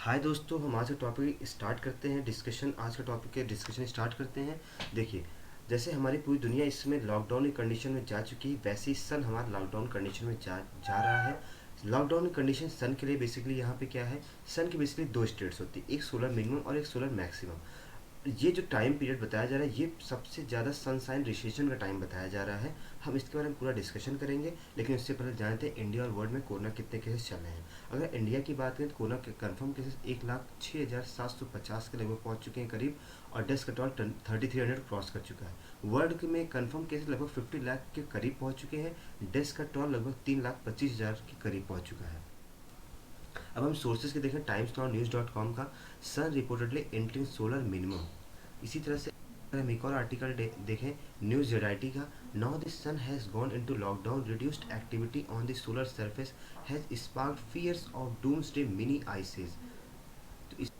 हाय दोस्तों, हम आज का टॉपिक स्टार्ट करते हैं। डिस्कशन आज का टॉपिक के डिस्कशन स्टार्ट करते हैं। देखिए, जैसे हमारी पूरी दुनिया इसमें लॉकडाउन की कंडीशन में जा चुकी है, वैसे ही सन हमारा लॉकडाउन कंडीशन में जा रहा है। लॉकडाउन की कंडीशन सन के लिए बेसिकली यहाँ पे क्या है, सन की बेसिकली दो स्टेट्स होती है, एक सोलर मिनिमम और एक सोलर मैक्सिमम। ये जो टाइम पीरियड बताया जा रहा है, ये सबसे ज़्यादा सनसाइन रिसेशन का टाइम बताया जा रहा है। हम इसके बारे में पूरा डिस्कशन करेंगे, लेकिन उससे पहले जानते हैं इंडिया और वर्ल्ड में कोरोना कितने केसेस चल रहे हैं। अगर इंडिया की बात करें तो कोरोना के कन्फर्म केसेस 1,06,750 के लगभग पहुंच चुके हैं करीब, और डेथ का टोल 3300 क्रॉस कर चुका है। वर्ल्ड में कन्फर्म केसेस लगभग 50 लाख के करीब पहुंच चुके हैं। डेथ का टोल लगभग 3,25,000 के करीब पहुंच चुका है। अब हम सोर्सेज के देखें, timesnownews.com का, सन रिपोर्टेडली एंटरिंग सोलर मिनिमम। इसी तरह से अगर हम एक और आर्टिकल देखें न्यूज जेडाइटी का, now the sun has gone into lockdown, reduced activity on the solar surface has sparked fears of doomsday mini ice ages. तो इस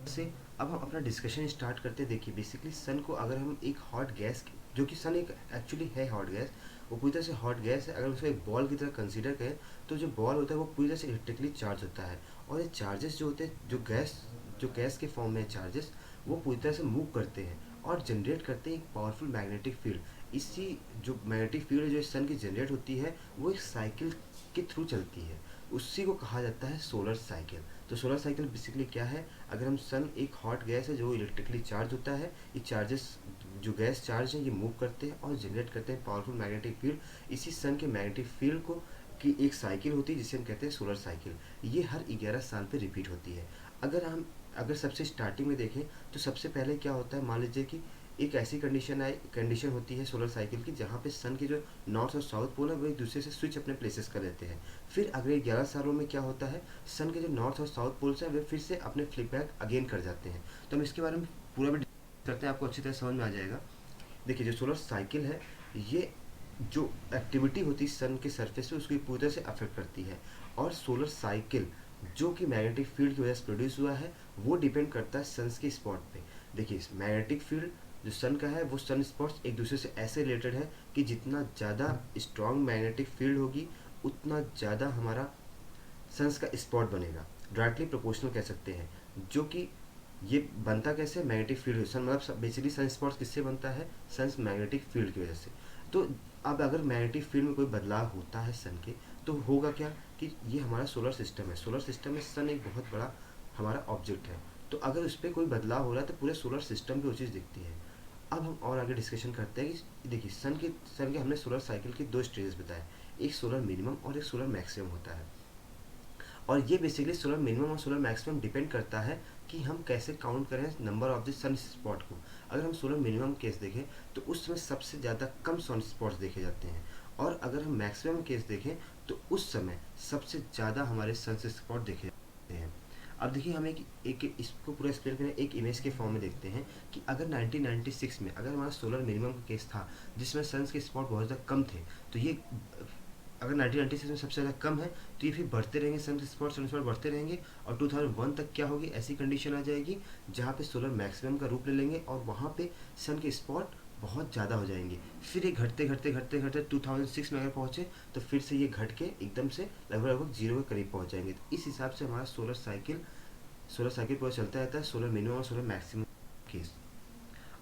से अब हम अपना डिस्कशन स्टार्ट करते हैं। देखिए, बेसिकली सन को अगर हम एक हॉट गैस, जो कि सन एक एक्चुअली है हॉट गैस, वो पूरी तरह से हॉट गैस है, अगर उसको एक बॉल की तरह कंसीडर करें तो जो बॉल होता है वो पूरी तरह से इलेक्ट्रिकली चार्ज होता है। और ये चार्जेस जो होते हैं, जो गैस के फॉर्म में चार्जेस, वो पूरी तरह से मूव करते हैं और जनरेट करते हैं एक पावरफुल मैग्नेटिक फील्ड। इसी जो मैग्नेटिक फील्ड जो सन की जनरेट होती है, वो एक साइकिल के थ्रू चलती है। उसी को कहा जाता है सोलर साइकिल। तो सोलर साइकिल बेसिकली क्या है, अगर हम सन एक हॉट गैस है जो इलेक्ट्रिकली चार्ज होता है, ये चार्जेस जो गैस चार्ज है ये मूव करते हैं और जनरेट करते हैं पावरफुल मैग्नेटिक फील्ड। इसी सन के मैग्नेटिक फील्ड को की एक साइकिल होती है जिसे हम कहते हैं सोलर साइकिल। ये हर 11 साल पे रिपीट होती है। अगर सबसे स्टार्टिंग में देखें तो सबसे पहले क्या होता है, मान लीजिए कि एक ऐसी कंडीशन होती है सोलर साइकिल की, जहाँ पे सन के जो नॉर्थ और साउथ पोल है वो एक दूसरे से स्विच अपने प्लेसेस कर लेते हैं। फिर अगले 11 सालों में क्या होता है, सन के जो नॉर्थ और साउथ पोल्स हैं वे फिर से अपने फ्लिप बैक अगेन कर जाते हैं। तो हम इसके बारे में पूरा भी करते हैं, आपको अच्छी तरह समझ में आ जाएगा। देखिए, जो सोलर साइकिल है, ये जो एक्टिविटी होती है सन के सरफेस पे उसको पूरी तरह से अफेक्ट करती है। और सोलर साइकिल जो कि मैग्नेटिक फील्ड की वजह से प्रोड्यूस हुआ है, वो डिपेंड करता है सन्स के स्पॉट पे। देखिए, मैग्नेटिक फील्ड जो सन का है, वो सन स्पॉट्स एक दूसरे से ऐसे रिलेटेड है कि जितना ज़्यादा स्ट्रॉन्ग मैग्नेटिक फील्ड होगी, उतना ज़्यादा हमारा सन्स का स्पॉट बनेगा। डायरेक्टली प्रोपोर्शनल कह सकते हैं। जो कि ये बनता कैसे, मैग्नेटिक फील्ड सन, मतलब बेसिकली सन स्पॉट्स किससे बनता है, सन्स मैग्नेटिक फील्ड की वजह से। तो अब अगर मैग्नेटिक फील्ड में कोई बदलाव होता है सन के, तो होगा क्या कि ये हमारा सोलर सिस्टम है, सोलर सिस्टम में सन एक बहुत बड़ा हमारा ऑब्जेक्ट है। तो अगर उस पर कोई बदलाव हो रहा है तो पूरे सोलर सिस्टम पे वो चीज़ दिखती है। अब हम और आगे डिस्कशन करते हैं कि देखिए, सन के हमने सोलर साइकिल के दो स्टेजेस बताए, एक सोलर मिनिमम और एक सोलर मैक्सिमम होता है। और ये बेसिकली सोलर मिनिमम और सोलर मैक्सिमम डिपेंड करता है कि हम कैसे काउंट करें number of the sunspot को। अगर हम सोलर मिनिमम केस देखें तो उसमें सबसे ज़्यादा कम सन स्पॉट्स देखे जाते हैं, और अगर हम मैक्सिमम केस देखें तो उस समय सबसे ज़्यादा हमारे सन स्पॉट देखे जाते हैं। अब देखिए, हम एक इसको पूरा एक्सप्लेन करें, एक इमेज के फॉर्म में देखते हैं कि अगर 1996 में अगर हमारा सोलर मिनिमम का केस था जिसमें सन्स के स्पॉट बहुत ज़्यादा कम थे, तो ये अगर 1996 में सबसे ज़्यादा कम है तो ये फिर बढ़ते रहेंगे, सन स्पॉट बढ़ते रहेंगे, और 2001 तक क्या होगी, ऐसी कंडीशन आ जाएगी जहाँ पे सोलर मैक्सिमम का रूप ले लेंगे और वहाँ पे सन के स्पॉट बहुत ज़्यादा हो जाएंगे। फिर ये घटते घटते घटते घटते 2006 में अगर पहुँचे तो फिर से ये घट के एकदम से लगभग लगभग जीरो के करीब पहुँच जाएंगे। तो इस हिसाब से हमारा सोलर साइकिल पूरा चलता रहता है, सोलर मिनिमम और सोलर मैक्सिमम केस।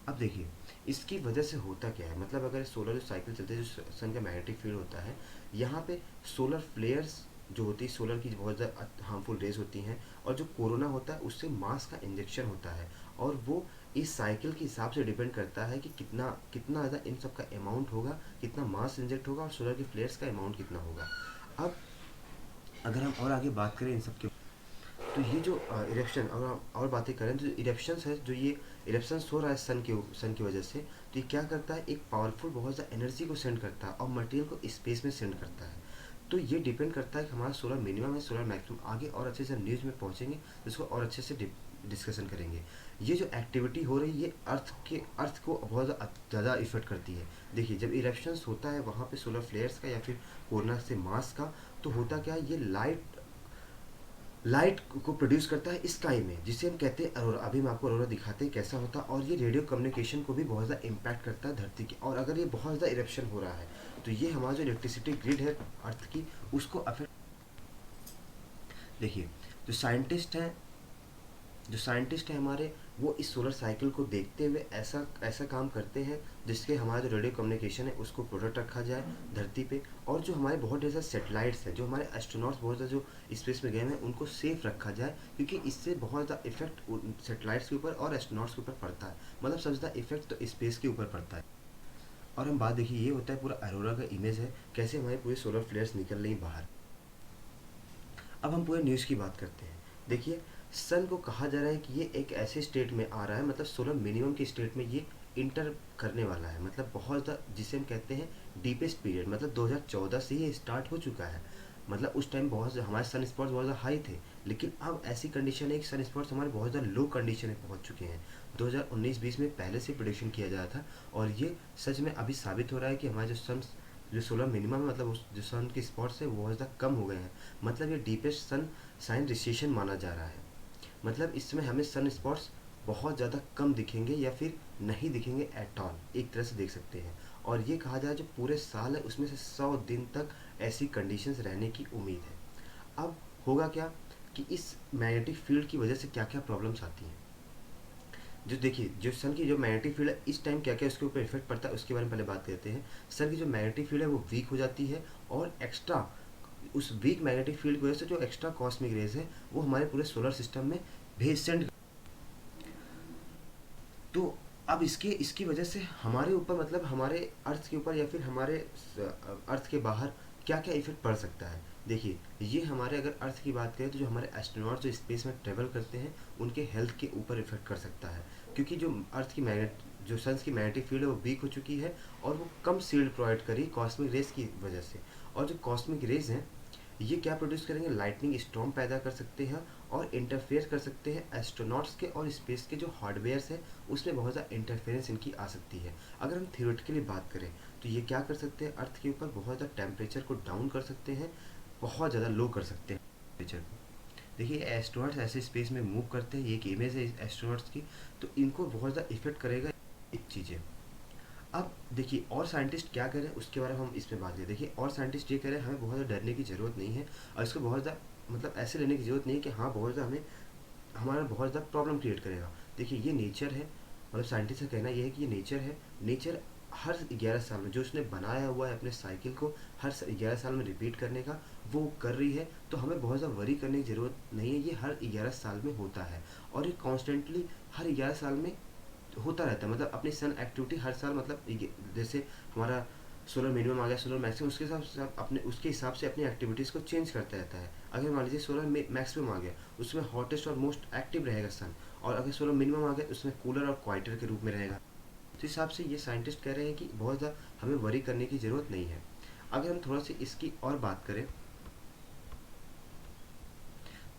अब देखिए, इसकी वजह से होता क्या है, मतलब अगर सोलर जो साइकिल चलते हैं, जो सन का मैग्नेटिक फील्ड होता है, यहाँ पे सोलर फ्लेयर्स जो होती है, सोलर की बहुत ज़्यादा हार्मफुल रेज होती हैं, और जो कोरोना होता है उससे मास का इंजेक्शन होता है, और वो इस साइकिल के हिसाब से डिपेंड करता है कि कितना कितना ज़्यादा इन सब का अमाउंट होगा, कितना मास इंजेक्ट होगा, और सोलर के फ्लेयर्स का अमाउंट कितना होगा। अब अगर हम और आगे बात करें इन सब के, तो ये जो इरेप्शन, अगर हम और बातें करें तो इरेप्शंस है, जो ये इरेप्शंस हो रहा है सन की वजह से, तो ये क्या करता है, एक पावरफुल बहुत ज़्यादा एनर्जी को सेंड करता है और मटेरियल को स्पेस में सेंड करता है। तो ये डिपेंड करता है कि हमारा सोलर मिनिमम है, सोलर मैक्सिमम। आगे और अच्छे से हम न्यूज़ में पहुँचेंगे तो इसको और अच्छे से डिस्कशन करेंगे। ये जो एक्टिविटी हो रही है, ये अर्थ को बहुत ज़्यादा इफेक्ट करती है। देखिए, जब इरेप्शंस होता है वहाँ पे सोलर फ्लेयर्स का या फिर कोरोना से मास का, तो होता क्या है, ये लाइट को प्रोड्यूस करता है स्काई में, जिसे हम कहते हैं अरोरा। अभी हम आपको अरोरा दिखाते हैं कैसा होता है। और ये रेडियो कम्युनिकेशन को भी बहुत ज़्यादा इम्पैक्ट करता है धरती की। और अगर ये बहुत ज़्यादा इरप्शन हो रहा है तो ये हमारा जो इलेक्ट्रिसिटी ग्रिड है अर्थ की, उसको अफेक्ट। देखिए, जो साइंटिस्ट हैं जो साइंटिस्ट हैं हमारे, वो इस सोलर साइकिल को देखते हुए ऐसा ऐसा काम करते हैं जिसके हमारा जो रेडियो कम्युनिकेशन है उसको प्रोटेक्ट रखा जाए धरती पे। और जो हमारे बहुत ढेर सारे सेटेलाइट्स हैं, जो हमारे एस्ट्रोनॉट्स बहुत ज़्यादा जो स्पेस में गए हैं, उनको सेफ रखा जाए, क्योंकि इससे बहुत ज़्यादा इफेक्ट सेटेलाइट्स के ऊपर और एस्ट्रोनॉट्स के ऊपर पड़ता है। मतलब सबसे ज़्यादा इफेक्ट तो स्पेस के ऊपर पड़ता है। और हम बात देखिए, ये होता है पूरा अरोरा का इमेज है, कैसे हमारे पूरे सोलर फ्लेयर्स निकल रही बाहर। अब हम पूरे न्यूज़ की बात करते हैं। देखिए, सन को कहा जा रहा है कि ये एक ऐसे स्टेट में आ रहा है, मतलब सोलर मिनिमम की स्टेट में ये इंटर करने वाला है, मतलब बहुत ज़्यादा, जिसे हम कहते हैं डीपेस्ट पीरियड, मतलब 2014 से ही स्टार्ट हो चुका है। मतलब उस टाइम बहुत हमारे सन स्पॉट्स बहुत ज़्यादा हाई थे, लेकिन अब ऐसी कंडीशन है कि सन स्पॉट्स हमारे बहुत ज़्यादा लो कंडीशन में पहुंच चुके हैं। 2019-20 में पहले से प्रेडिक्शन किया जा रहा था, और ये सच में अभी साबित हो रहा है कि हमारे जो सोलर मिनिमम है, मतलब उस जो सन के स्पॉट्स है वो बहुत ज़्यादा कम हो गए हैं। मतलब ये डीपेस्ट सन साइन रिसेशन माना जा रहा है। मतलब इसमें हमें सन स्पॉट्स बहुत ज़्यादा कम दिखेंगे या फिर नहीं दिखेंगे एट ऑल, एक तरह से देख सकते हैं। और ये कहा जाए जो पूरे साल है उसमें से 100 दिन तक ऐसी कंडीशंस रहने की उम्मीद है। अब होगा क्या कि इस मैग्नेटिक फील्ड की वजह से क्या क्या प्रॉब्लम्स आती हैं। जो देखिए, जो सन की जो मैग्नेटिक फील्ड है इस टाइम क्या क्या उसके ऊपर इफेक्ट पड़ता है उसके बारे में पहले बात करते हैं। सन की जो मैग्नेटिक फील्ड है वो वीक हो जाती है, और एक्स्ट्रा उस वीक मैग्नेटिक फील्ड की वजह से जो एक्स्ट्रा कॉस्मिक रेज है वो हमारे पूरे सोलर सिस्टम में भेज सेंड। तो अब इसके इसकी वजह से हमारे ऊपर, मतलब हमारे अर्थ के ऊपर या फिर हमारे अर्थ के बाहर क्या क्या इफेक्ट पड़ सकता है। देखिए, ये हमारे अगर अर्थ की बात करें तो जो हमारे एस्ट्रोनॉट जो स्पेस में ट्रेवल करते हैं उनके हेल्थ के ऊपर इफेक्ट कर सकता है, क्योंकि जो अर्थ की मैग्नेट जो सन्स की मैग्नेटिक फील्ड है वो वीक हो चुकी है, और वो कम शील्ड प्रोवाइड करी कॉस्मिक रेज की वजह से। और जो कॉस्मिक रेज हैं ये क्या प्रोड्यूस करेंगे, लाइटनिंग स्टॉर्म पैदा कर सकते हैं, और इंटरफेयर कर सकते हैं एस्ट्रोनॉट्स के और स्पेस के जो हार्डवेयर्स है उसमें बहुत ज़्यादा इंटरफेरेंस इनकी आ सकती है। अगर हम थियोरेटिकली बात करें तो ये क्या कर सकते हैं, अर्थ के ऊपर बहुत ज़्यादा टेम्परेचर को डाउन कर सकते हैं, बहुत ज़्यादा लो कर सकते हैं टेम्परेचर को। देखिए, एस्ट्रोनॉट्स ऐसे स्पेस में मूव करते हैं, ये एक इमेज है एस्ट्रोनॉट्स की, तो इनको बहुत ज़्यादा इफेक्ट करेगा एक चीज़ें। अब देखिए, और साइंटिस्ट क्या कह रहे हैं उसके बारे में हम इसमें बात करें। देखिए, और साइंटिस्ट ये कह रहे हैं हमें बहुत ज़्यादा डरने की ज़रूरत नहीं है, और इसको बहुत ज़्यादा मतलब ऐसे लेने की ज़रूरत नहीं है कि हाँ बहुत ज़्यादा हमें हमारा बहुत ज़्यादा प्रॉब्लम क्रिएट करेगा। देखिए, ये नेचर है, मतलब साइंटिस्ट का कहना ये है कि ये नेचर है। नेचर हर 11 साल में जो उसने बनाया हुआ है अपने साइकिल को हर 11 साल में रिपीट करने का, वो कर रही है। तो हमें बहुत ज़्यादा वरी करने की ज़रूरत नहीं है, ये हर 11 साल में होता है, और ये कॉन्स्टेंटली हर 11 साल में होता रहता है। मतलब अपनी सन एक्टिविटी हर साल, मतलब जैसे हमारा सोलर मिनिमम आ गया, सोलर मैक्सिमम, उसके हिसाब से अपने उसके हिसाब से अपनी एक्टिविटीज़ को चेंज करता रहता है। अगर मान लीजिए सोलर मैक्सिमम आ गया, उसमें हॉटेस्ट और मोस्ट एक्टिव रहेगा सन, और अगर सोलर मिनिमम आ गया उसमें कूलर और क्वाइटर के रूप में रहेगा। तो इस हिसाब से ये साइंटिस्ट कह रहे हैं कि बहुत ज़्यादा हमें वरी करने की ज़रूरत नहीं है। अगर हम थोड़ा सा इसकी और बात करें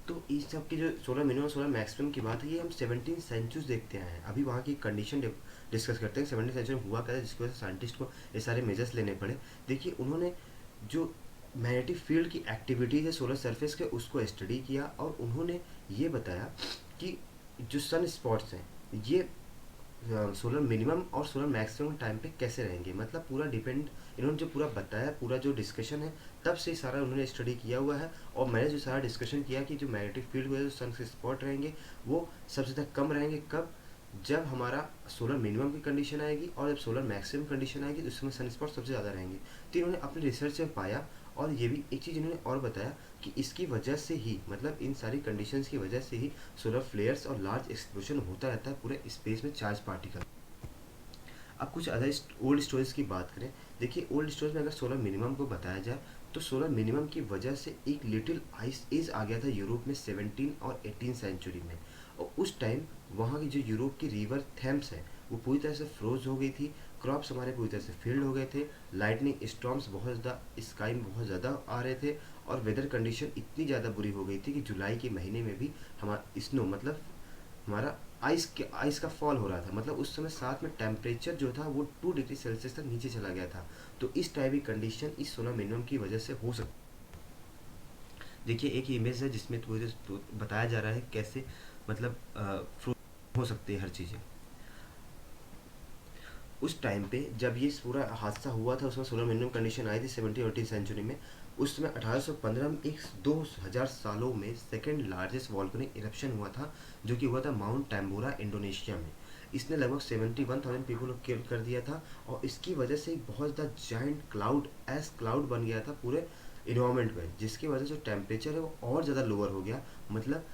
तो इस सब की जो सोलर मिनिमम सोलर मैक्सिमम की बात है, ये हम 17 सेंचुरीज देखते आए हैं। अभी वहाँ की कंडीशन डिस्कस करते हैं, 17 सेंचुरी में हुआ क्या था जिसकी वजह से साइंटिस्ट को ये सारे मेजर्स लेने पड़े। देखिए, उन्होंने जो मैग्नेटिक फील्ड की एक्टिविटीज है सोलर सरफेस के उसको स्टडी किया, और उन्होंने ये बताया कि जो सन स्पॉट्स हैं ये सोलर मिनिमम और सोलर मैक्सिमम टाइम पे कैसे रहेंगे। मतलब पूरा डिपेंड, इन्होंने जो पूरा बताया, पूरा जो डिस्कशन है तब से सारा उन्होंने स्टडी किया हुआ है। और मैंने जो सारा डिस्कशन किया कि जो मैग्नेटिक फील्ड हुए जो सन के स्पॉट रहेंगे वो सबसे ज़्यादा कम रहेंगे कब, जब हमारा सोलर मिनिमम की कंडीशन आएगी, और जब सोलर मैक्सिमम कंडीशन आएगी तो उसमें सन स्पॉट सबसे ज़्यादा रहेंगे। तो इन्होंने अपनी रिसर्च में पाया, और ये भी एक चीज़ इन्होंने और बताया कि इसकी वजह से ही, मतलब इन सारी कंडीशंस की वजह से ही सोलर फ्लेयर्स और लार्ज एक्सप्लोजन होता रहता है पूरे स्पेस में चार्ज पार्टिकल। अब कुछ अदर ओल्ड स्टोरेज की बात करें। देखिए, ओल्ड स्टोरेज में अगर सोलर मिनिमम को बताया जाए तो सोलर मिनिमम की वजह से एक लिटिल आइस एज आ गया था यूरोप में 17 और 18 सेंचुरी में। और उस टाइम वहाँ की जो यूरोप की रिवर थेम्स है वो पूरी तरह से फ्रोज हो गई थी, क्रॉप्स हमारे पूरी तरह से फील्ड हो गए थे, लाइटनिंग स्टॉर्म्स बहुत ज़्यादा स्काई में बहुत ज़्यादा आ रहे थे, और वेदर कंडीशन इतनी ज़्यादा बुरी हो गई थी कि जुलाई के महीने में भी हमारा स्नो, मतलब हमारा आइस का फॉल हो रहा था। मतलब उस समय साथ में टेम्परेचर जो था वो 2 डिग्री सेल्सियस तक नीचे चला गया था। तो इस टाइप की कंडीशन इस सोलर मिनिमम की वजह से हो सकती। देखिए, एक इमेज है जिसमें तो बताया जा रहा है कैसे, मतलब हो सकती है हर चीज़ें। उस टाइम पे जब ये पूरा हादसा हुआ था उसमें सोलर मिनिमम कंडीशन आई थी 17 और 18 सेंचुरी में, उस समय 1815 में एक 2000 सालों में सेकेंड लार्जेस्ट वॉल्केनिक इरप्शन हुआ था, जो कि हुआ था माउंट टैम्बोरा इंडोनेशिया में। इसने लगभग 71,000 पीपल को किल कर दिया था, और इसकी वजह से एक बहुत ज़्यादा जाइंट क्लाउड एस क्लाउड बन गया था पूरे इन्वायरमेंट में, जिसकी वजह से जो टेम्परेचर है वो और ज़्यादा लोअर हो गया। मतलब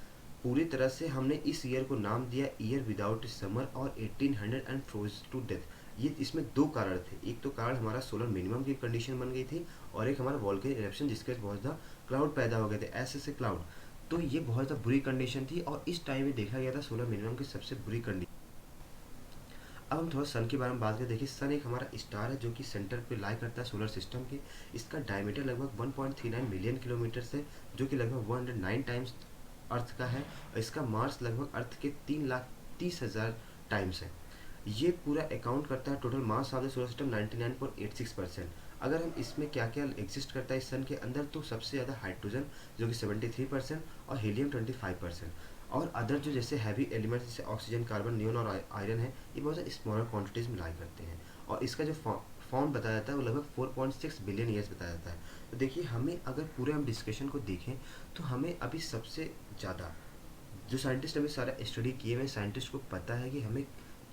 पूरी तरह से हमने इस ईयर को नाम दिया ईयर विदाउट समर और 1800 एंड फ्रोज टू डेथ। ये इसमें दो कारण थे, एक तो कारण हमारा सोलर मिनिमम की कंडीशन बन गई थी, और एक हमारा वॉल्केनिक इरप्शन जिसके वजह से बहुत ज़्यादा क्लाउड पैदा हो गए थे, ऐसे क्लाउड। तो ये बहुत ज़्यादा बुरी कंडीशन थी, और इस टाइम में देखा गया था सोलर मिनिमम की सबसे बुरी कंडीशन। अब हम थोड़ा सन के बारे में बात करें। देखिए सन एक हमारा स्टार है जो कि सेंटर पे लाई करता है सोलर सिस्टम के। इसका डायमीटर लगभग 1.39 मिलियन किलोमीटर है, जो कि लगभग 109 टाइम्स अर्थ का है, और इसका मास लगभग अर्थ के 3,30,000 टाइम्स है। ये पूरा अकाउंट करता है total mass of the solar system 99.86%। अगर हम इसमें क्या क्या एग्जिस्ट करता है इस सन के अंदर, तो सबसे ज़्यादा हाइड्रोजन जो कि 73%, और हीलियम 25%, और अदर जो जैसे हैवी एलिमेंट्स जैसे ऑक्सीजन, कार्बन, नियोन और आयरन है, ये बहुत ज़्यादा स्मॉलर क्वांटिटीज़ में लाई करते हैं। और इसका जो फॉर्म बताया जाता है वो लगभग 4.6 बिलियन ईयर्स बताया जाता है। तो देखिए हमें अगर पूरे हम डिस्कशन को देखें, तो हमें अभी सबसे ज़्यादा जो साइंटिस्ट अभी सारा स्टडी किए हुए साइंटिस्ट को पता है कि हमें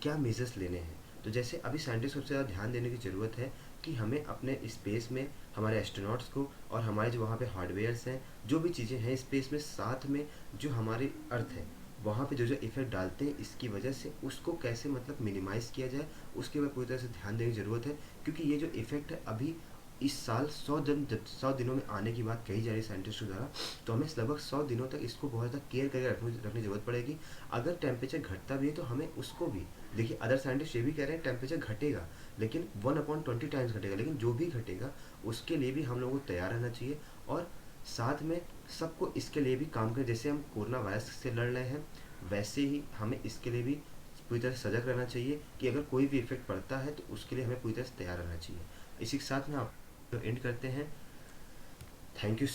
क्या मेजर्स लेने हैं। तो जैसे अभी साइंटिस्ट को सबसे ज़्यादा ध्यान देने की ज़रूरत है कि हमें अपने स्पेस में हमारे एस्ट्रोनॉट्स को, और हमारे जो वहाँ पे हार्डवेयर्स हैं, जो भी चीज़ें हैं स्पेस में, साथ में जो हमारी अर्थ है वहाँ पे जो जो इफेक्ट डालते हैं इसकी वजह से, उसको कैसे मतलब मिनिमाइज़ किया जाए, उसके ऊपर पूरी तरह से ध्यान देने की ज़रूरत है। क्योंकि ये जो इफेक्ट है अभी इस साल 100 दिनों में आने की बात कही जा रही है साइंटिस्टों द्वारा, तो हमें लगभग 100 दिनों तक इसको बहुत ज़्यादा केयर करके रखने की ज़रूरत पड़ेगी। अगर टेम्परेचर घटता भी है तो हमें उसको भी, देखिए अदर साइंटिस्ट ये भी कह रहे हैं टेम्परेचर घटेगा, लेकिन 1/20 टाइम्स घटेगा, लेकिन जो भी घटेगा उसके लिए भी हम लोगों को तैयार रहना चाहिए। और साथ में सबको इसके लिए भी काम करें, जैसे हम कोरोना वायरस से लड़ रहे हैं वैसे ही हमें इसके लिए भी पूरी तरह से सजग रहना चाहिए कि अगर कोई भी इफेक्ट पड़ता है तो उसके लिए हमें पूरी तरह से तैयार रहना चाहिए। इसी के साथ में आप एंड करते हैं। Thank you.